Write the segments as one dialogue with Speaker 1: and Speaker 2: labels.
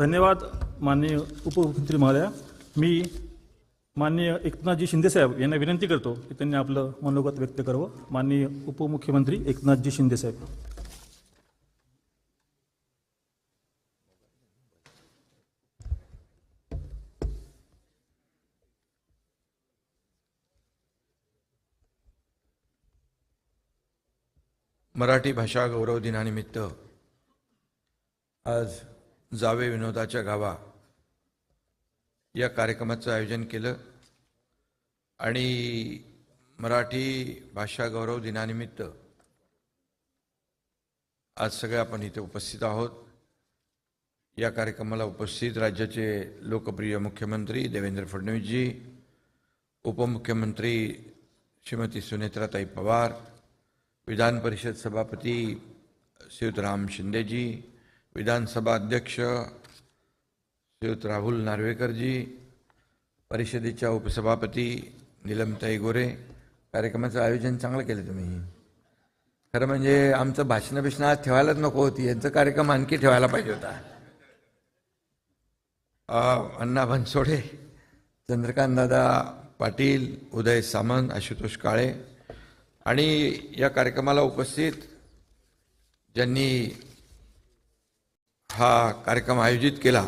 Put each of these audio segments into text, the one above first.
Speaker 1: धन्यवाद माननीय उपमुख्यमंत्री महोदया. मी माननीय एकनाथजी शिंदेसाहेब यांना विनंती करतो की त्यांनी आपलं मनोगत व्यक्त करावं. माननीय उपमुख्यमंत्री एकनाथजी शिंदेसाहेब.
Speaker 2: मराठी भाषा गौरव दिनानिमित्त आज जावे विनोदाच्या गावा या कार्यक्रमाचं आयोजन केलं आणि मराठी भाषा गौरव दिनानिमित्त आज सगळे आपण इथे उपस्थित आहोत. या कार्यक्रमाला उपस्थित राज्याचे लोकप्रिय मुख्यमंत्री देवेंद्र फडणवीसजी, उपमुख्यमंत्री श्रीमती सुनेत्राताई पवार, विधान परिषद सभापती श्रीयुत राम शिंदेजी, विधानसभा अध्यक्ष श्रीयुत राहुल नार्वेकरजी, परिषदेच्या उपसभापती नीलमताई गोरे. कार्यक्रमाचं आयोजन चांगलं केलं तुम्ही. खरं म्हणजे आमचं भाषण आज ठेवायलाच नको होती, यांचा कार्यक्रम आणखी ठेवायला पाहिजे होता. अण्णा बनसोडे, चंद्रकांत दादा पाटील, उदय सामंत, आशुतोष काळे आणि या कार्यक्रमाला उपस्थित ज्यांनी हा कार्यक्रम आयोजित केला,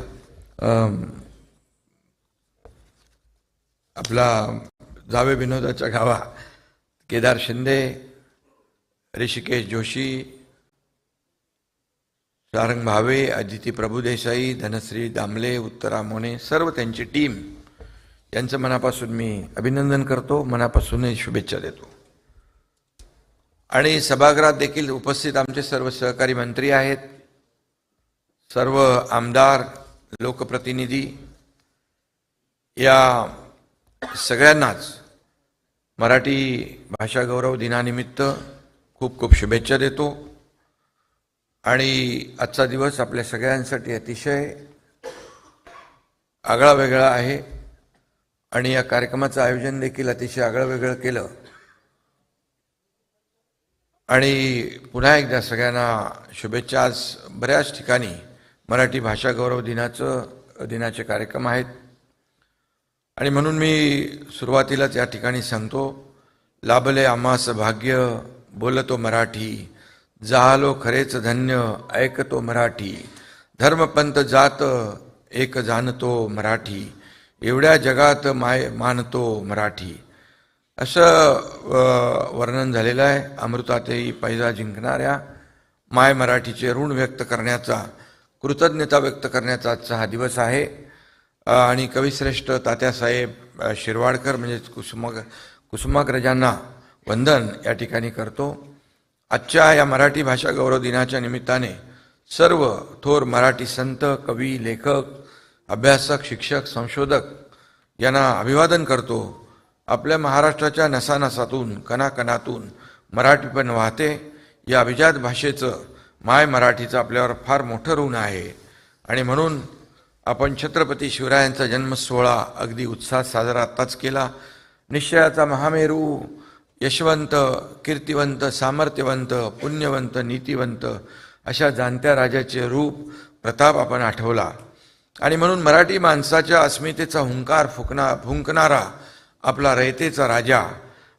Speaker 2: आपला जावे विनोदाच्या गावा, केदार शिंदे, ऋषिकेश जोशी, सारंग भावे, अदिती प्रभुदेसाई, धनश्री दामले, उत्तरा मोने, सर्व त्यांची टीम यांचं मनापासून मी अभिनंदन करतो, मनापासूनही शुभेच्छा देतो. आणि सभागृहात देखील उपस्थित आमचे सर्व सहकारी मंत्री आहेत, सर्व आमदार, लोकप्रतिनिधी, या सगळ्यांनाच मराठी भाषा गौरव दिनानिमित्त खूप खूप शुभेच्छा देतो. आणि आजचा दिवस आपल्या सगळ्यांसाठी अतिशय आगळा वेगळा आहे आणि या कार्यक्रमाचं आयोजन देखील अतिशय आगळं वेगळं केलं. आणि पुन्हा एकदा सगळ्यांना शुभेच्छा. आज बऱ्याच ठिकाणी मराठी भाषा गौरव दिनाचे कार्यक्रम आहेत आणि म्हणून मी सुरुवातीलाच या ठिकाणी सांगतो, लाभले आम्हास भाग्य बोलतो मराठी, जाहलो खरेच धन्य ऐकतो मराठी, धर्मपंथ जात एक जाणतो मराठी, एवढ्या जगात मानतो मराठी. असं वर्णन झालेलं आहे. अमृतातेही पैजा जिंकणाऱ्या माय मराठीचे ऋण व्यक्त करण्याचा, कृतज्ञता व्यक्त करण्याचा आजचा हा दिवस आहे. आणि कविश्रेष्ठ तात्यासाहेब शिरवाडकर म्हणजेच कुसुमाग्रजांना वंदन या ठिकाणी करतो. आजच्या या मराठी भाषा गौरव दिनाच्या निमित्ताने सर्व थोर मराठी संत, कवी, लेखक, अभ्यासक, शिक्षक, संशोधक यांना अभिवादन करतो. आपल्या महाराष्ट्राच्या नसानसातून, कणाकणातून मराठीपण वाहते. या अभिजात भाषेचं, माय मराठीचं आपल्यावर फार मोठं ऋण आहे आणि म्हणून आपण छत्रपती शिवरायांचा जन्मसोहळा अगदी उत्साहात साजरा आत्ताच केला. निश्चयाचा महामेरू, यशवंत, कीर्तिवंत, सामर्थ्यवंत, पुण्यवंत, नीतिवंत अशा जाणत्या राजाचे रूप, प्रताप आपण आठवला. आणि म्हणून मराठी माणसाच्या अस्मितेचा हुंकार फुंकणारा आपला रयतेचा राजा,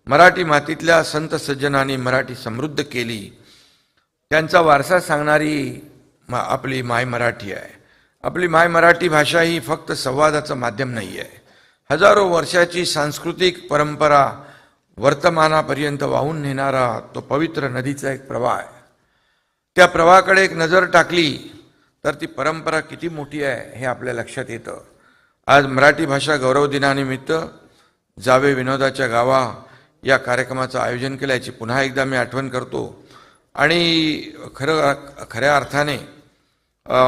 Speaker 2: मराठी मातीतल्या संत सज्जनांनी मराठी समृद्ध केली, त्यांचा वारसा सांगणारी आपली माय मराठी आहे. आपली माय मराठी भाषा ही फक्त संवादाचं माध्यम नाही आहे. हजारो वर्षाची सांस्कृतिक परंपरा वर्तमानापर्यंत वाहून नेणारा तो पवित्र नदीचा एक प्रवाह आहे. त्या प्रवाहाकडे एक नजर टाकली तर ती परंपरा किती मोठी आहे हे आपल्या लक्षात येतं. आज मराठी भाषा गौरव दिनानिमित्त जावे विनोदाच्या गावा या कार्यक्रमाचं आयोजन केलं, याची पुन्हा एकदा मी आठवण करतो. आणि खऱ्या अर्थाने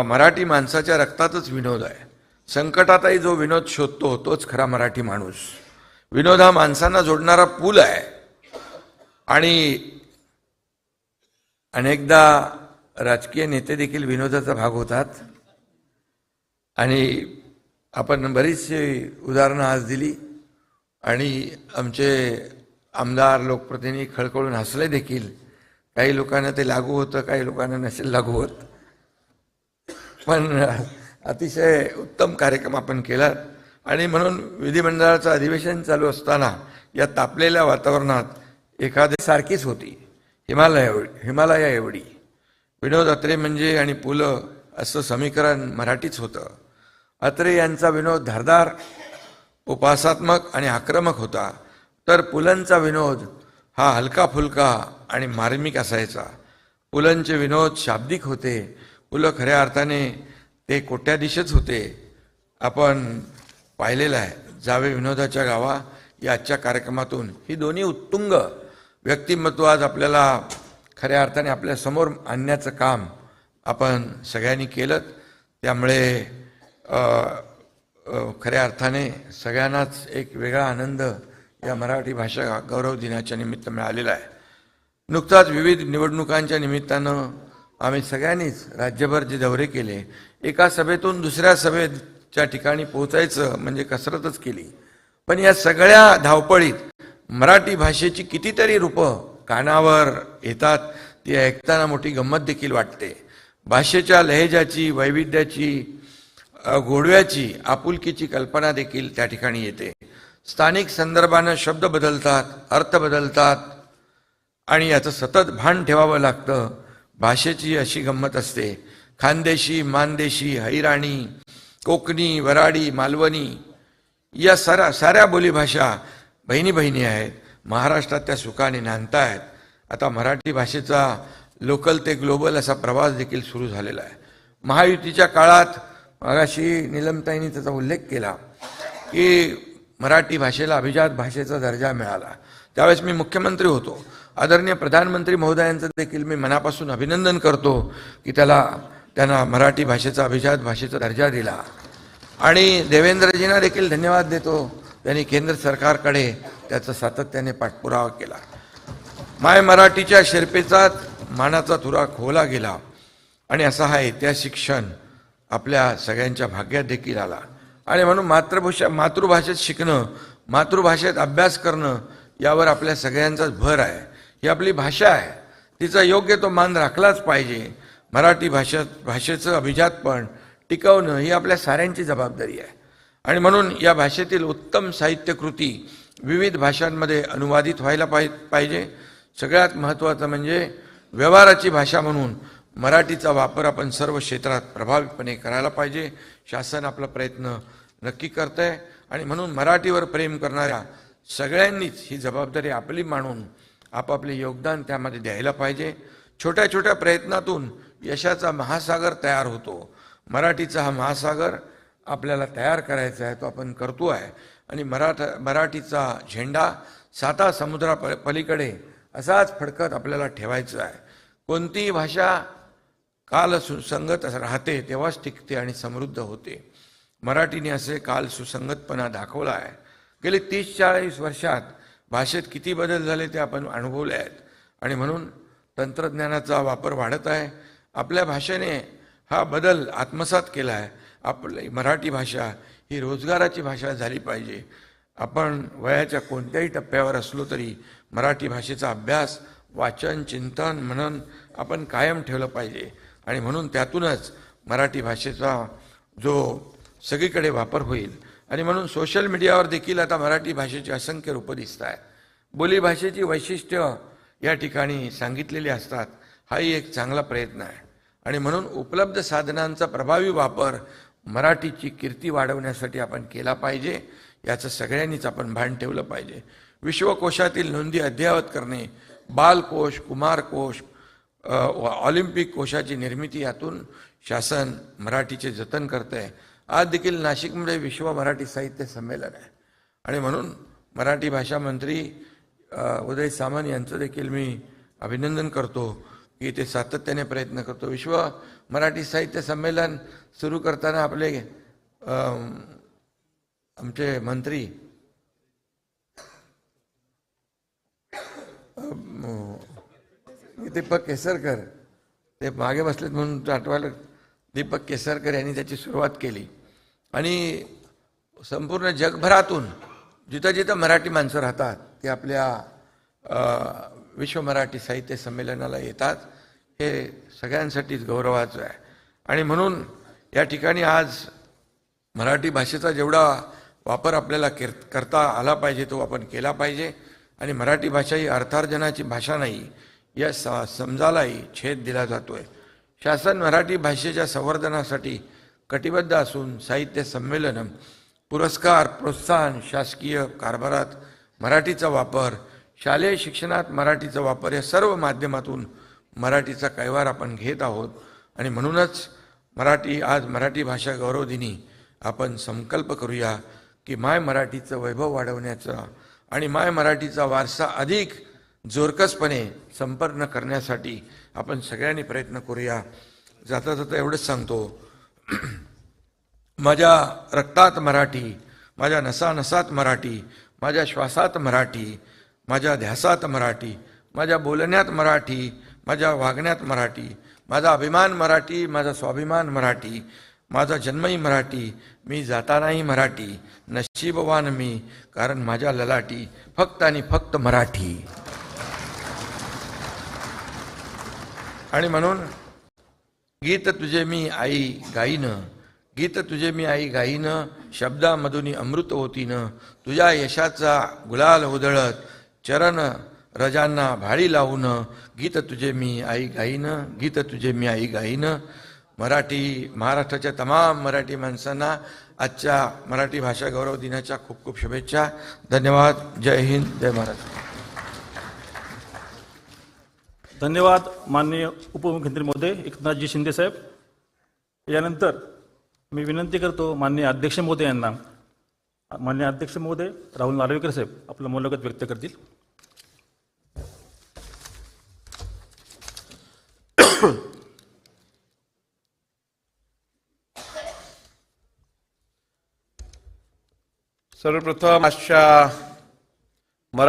Speaker 2: मराठी माणसाच्या रक्तातच विनोद आहे. संकटातही जो विनोद शोधतो तोच खरा मराठी माणूस. विनोद हा माणसांना जोडणारा पूल आहे. आणि अनेकदा राजकीय नेते देखील विनोदाचा भाग होतात आणि आपण बरीचशी उदाहरणं आज दिली आणि आमचे आमदार, लोकप्रतिनिधी खळखळून हसले देखील. काही लोकांना ते लागू होतं, काही लोकांना नसेल लागू होत, पण अतिशय उत्तम कार्यक्रम आपण केला आणि म्हणून विधिमंडळाचं अधिवेशन चालू असताना या तापलेल्या वातावरणात एखादी सारखीच होती, हिमालया एवढी. विनोद अत्रे म्हणजे आणि पु ल असं समीकरण मराठीच होतं. अत्रे यांचा विनोद धारदार, उपासात्मक आणि आक्रमक होता, तर पुलंचा विनोद हा हलका फुलका आणि मार्मिक असायचा. पुलंचे विनोद शाब्दिक होते. पुलं खऱ्या अर्थाने ते कोट्याधीशच होते. आपण पाहिलेलं आहे. जावे विनोदाच्या गावा या आजच्या कार्यक्रमातून ही दोन्ही उत्तुंग व्यक्तिमत्व आज आपल्याला खऱ्या अर्थाने आपल्या समोर आणण्याचं काम आपण सगळ्यांनी केलं. त्यामुळे खऱ्या अर्थाने सगळ्यांनाच एक वेगळा आनंद या मराठी भाषा गौरव दिनाच्या निमित्त मिळालेला आहे. नुकताच विविध निवडणुकांच्या निमित्तानं आम्ही सगळ्यांनीच राज्यभर जे दौरे केले, एका सभेतून दुसऱ्या सभेच्या ठिकाणी पोहोचायचं म्हणजे कसरतच केली. पण या सगळ्या धावपळीत मराठी भाषेची कितीतरी रूपं कानावर येतात. ती ऐकताना मोठी गंमत देखील वाटते. भाषेच्या लहेजाची, वैविध्याची, गोडव्याची, आपुलकीची कल्पना देखील त्या ठिकाणी येते. स्थानिक संदर्भानं शब्द बदलतात, अर्थ बदलतात आणि याचं सतत भान ठेवावं लागतं. भाषेची अशी गंमत असते. खानदेशी, मानदेशी, हैराणी, कोकणी, वराडी, मालवणी या साऱ्या बोलीभाषा बहिणी बहिणी आहेत. महाराष्ट्रात त्या सुखाने नांदतायत. आता मराठी भाषेचा लोकल ते ग्लोबल असा प्रवास देखील सुरू झालेला आहे. महायुतीच्या काळात मगाशी निलमताईंनी त्याचा उल्लेख केला की मराठी भाषेला अभिजात भाषेचा दर्जा मिळाला. त्यावेळेस मी मुख्यमंत्री होतो. आदरणीय प्रधानमंत्री महोदयांचं देखील मी मनापासून अभिनंदन करतो की त्यांना मराठी भाषेचा अभिजात भाषेचा दर्जा दिला. आणि देवेंद्रजींना देखील धन्यवाद देतो. त्यांनी केंद्र सरकारकडे त्याचा सातत्याने पाठपुरावा केला. माय मराठीच्या शिरपेचात मानाचा तुरा खोला गेला आणि असा हा ऐतिहासिक क्षण आपल्या सगळ्यांच्या भाग्यात देखील आला. आणि म्हणून मातृभाषेत शिकणं, मातृभाषेत अभ्यास करणं यावर आपल्या सगळ्यांचाच भर आहे. ही आपली भाषा आहे, तिचा योग्य तो मान राखलाच पाहिजे. मराठी भाषेचं अभिजातपण टिकवणं ही आपल्या साऱ्यांची जबाबदारी आहे. आणि म्हणून या भाषेतील उत्तम साहित्यकृती विविध भाषांमध्ये अनुवादित व्हायला पाहिजे. सगळ्यात महत्त्वाचं म्हणजे व्यवहाराची भाषा म्हणून मराठीचा वापर आपण सर्व क्षेत्रात प्रभावीपणे करायला पाहिजे. शासन आपला प्रयत्न नक्की करत आहे आणि म्हणून मराठीवर प्रेम करणाऱ्या सगळ्यांनीच ही जबाबदारी आपली मानून आपापले योगदान त्यामध्ये द्यायला पाहिजे. छोट्या छोट्या प्रयत्नातून यशाचा महासागर तयार होतो. मराठीचा हा महासागर आपल्याला तयार करायचा आहे, तो आपण करतो आहे. आणि मराठीचा झेंडा 7 समुद्रापलीकडे असाच फडकत आपल्याला ठेवायचा आहे. कोणतीही भाषा काल सुसंगत राहते तेव्हाच टिकते आणि समृद्ध होते. मराठीने असे काल सुसंगतपणा दाखवला आहे. गेली 30-40 वर्षात भाषेत किती बदल झाले ते आपण अनुभवले आहेत. आणि म्हणून तंत्रज्ञानाचा वापर वाढत आहे. आपल्या भाषेने हा बदल आत्मसात केला आहे. आपली मराठी भाषा ही रोजगाराची भाषा झाली पाहिजे. आपण वयाच्या कोणत्याही टप्प्यावर असलो तरी मराठी भाषेचा अभ्यास, वाचन, चिंतन, मनन आपण कायम ठेवलं पाहिजे. आणि म्हणून त्यातूनच मराठी भाषेचा जो सगळीकडे वापर होईल. आणि म्हणून सोशल मीडियावर देखील आता मराठी भाषेची असंख्य रूपं दिसत आहेत. बोलीभाषेची वैशिष्ट्य या ठिकाणी सांगितलेली असतात. हाही एक चांगला प्रयत्न आहे. आणि म्हणून उपलब्ध साधनांचा प्रभावी वापर मराठीची कीर्ती वाढवण्यासाठी आपण केला पाहिजे. याचं सगळ्यांनीच आपण भान ठेवलं पाहिजे. विश्वकोशातील नोंदी अद्ययावत करणे, बालकोश, कुमारकोश, ऑलिम्पिक कोशाची निर्मिती यातून शासन मराठीचे जतन करते आहे. आज देखील नाशिकमध्ये विश्व मराठी साहित्य संमेलन आहे. आणि म्हणून मराठी भाषा मंत्री उदय सामंत यांचं देखील मी अभिनंदन करतो की ते सातत्याने प्रयत्न करतो. विश्व मराठी साहित्य संमेलन सुरू करताना आपले आमचे मंत्री दीपक केसरकर ते मागे बसलेत म्हणून आठवायला, दीपक केसरकर यांनी त्याची सुरुवात केली. आणि संपूर्ण जगभरातून जिथं जिथं मराठी माणसं राहतात ते आपल्या विश्व मराठी साहित्य संमेलनाला येतात. हे सगळ्यांसाठीच गौरवाचं आहे. आणि म्हणून या ठिकाणी आज मराठी भाषेचा जेवढा वापर आपल्याला करता आला पाहिजे तो आपण केला पाहिजे आणि मराठी भाषा ही अर्थार्जनाची भाषा नाही या समजालाही छेद दिला जातोय. शासन मराठी भाषेच्या संवर्धनासाठी कटिबद्ध असून साहित्य संमेलन, पुरस्कार, प्रोत्साहन, शासकीय कारभारात मराठीचा वापर, शालेय शिक्षणात मराठीचा वापर या सर्व माध्यमातून मराठीचा कैवार आपण घेत आहोत. आणि म्हणूनच आज मराठी भाषा गौरव दिनी आपण संकल्प करूया की माय मराठीचं वैभव वाढवण्याचा आणि माय मराठीचा वारसा अधिक जोरकसपणे संपन्न करण्यासाठी आपण सगळ्यांनी प्रयत्न करूया. जाता जाता एवढंच सांगतो, माझ्या रक्तात मराठी, माझ्या नसानसात मराठी, माझ्या श्वासात मराठी, माझ्या ध्यासात मराठी, माझ्या बोलण्यात मराठी, माझ्या वागण्यात मराठी, माझा अभिमान मराठी, माझा स्वाभिमान मराठी, माझा जन्मही मराठी, मी जातानाही मराठी, नशीबवान मी कारण माझ्या ललाटी फक्त आणि फक्त मराठी. आणि म्हणून गीत तुझे मी आई गाईन, गीत तुझे मी आई गाईन, शब्दामधुनी अमृत होतीन, तुझ्या यशाचा गुलाल उधळत चरण रजांना भाळी लावून, गीत तुझे मी आई गाईन, गीत तुझे मी आई गाईन. महाराष्ट्राच्या तमाम मराठी माणसांना आजच्या मराठी भाषा गौरव दिनाच्या खूप खूप शुभेच्छा. धन्यवाद. जय हिंद, जय महाराष्ट्र.
Speaker 1: धन्यवाद माननीय उपमुख्यमंत्री महोदय एकनाथजी शिंदे साहेब. यानंतर मी विनंती करतो माननीय अध्यक्ष महोदय यांना, माननीय अध्यक्ष महोदय राहुल नार्वेकर साहेब आपलं मनोगत व्यक्त करतील.
Speaker 3: सर्वप्रथम आजच्या